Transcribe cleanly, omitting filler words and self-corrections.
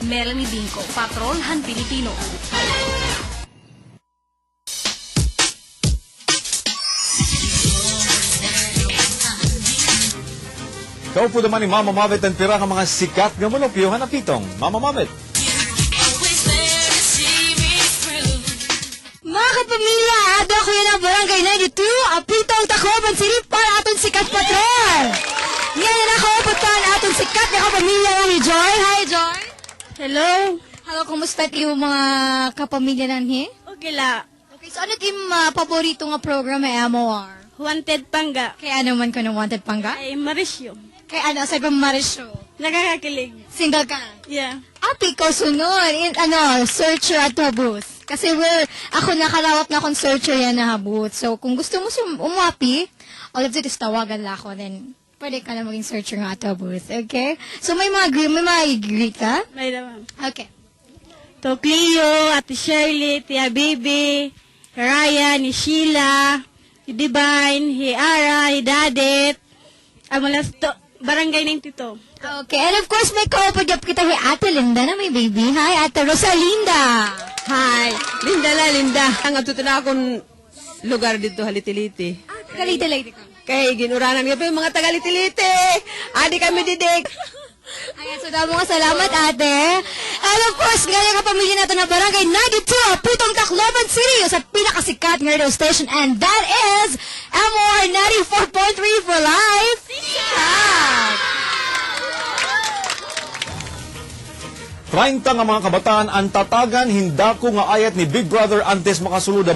Melanie Binco, Patrolhan Pilipino. Ikaw po naman ni Mama Mabet ang tira ng mga sikat nga monopyo hanapitong. Mama Mabet. Mga kapamilya, ada ko yan ang barangay 92, apitong Tacloban City para aton sikat patrol. Ngayon ako, putan aton sikat nga kapamilya ni Joy. Hi, Joy. Hello. Hello, kumusta yung mga kapamilya nanhi? Okay la. Okay, so ano yung paborito nga program ay MOR? Wanted pangga. Kaya ano man ko ng Wanted Pangga? Ay Marisyo. Kaya ano, sa ibang Marisho? Nakakakilig. Single ka? Yeah. Api ko sunod, searcher at booth. Kasi ako nakarawap na akong searcher yan na booth. So, kung gusto mo umuapi, all of it is tawagan lang ako, then pwede ka na maging searcher nga at booth. Okay? So, may mga greet ka? May naman. Okay. To Cleo, Ate Shirley, Tia Bibi, Ryan, ni Sheila, ni Divine, ni Ara, ni Dadet, amalas to, Barangay 92. Okay, and of course, may kaupagap kita kay Ate Linda na may baby. Hi, Ate Rosalinda. Hi, Linda. Ang atuto na akong lugar dito, Halitiliti. Kalita-lita ka. Kay ginuranan nga pa yung mga taga-Litiliti. Adi kami didig. Ayan, so damo nga salamat, Ate. And of course, ngayon ka pamilya natin na Barangay 92, Apitong Tacloban City, sa pinakasikat ng radio station, and that is MOR 94.3 for life. Sikat! 30 nga mga kabataan ang tatagan hindako nga ayat ni Big Brother antes makasulod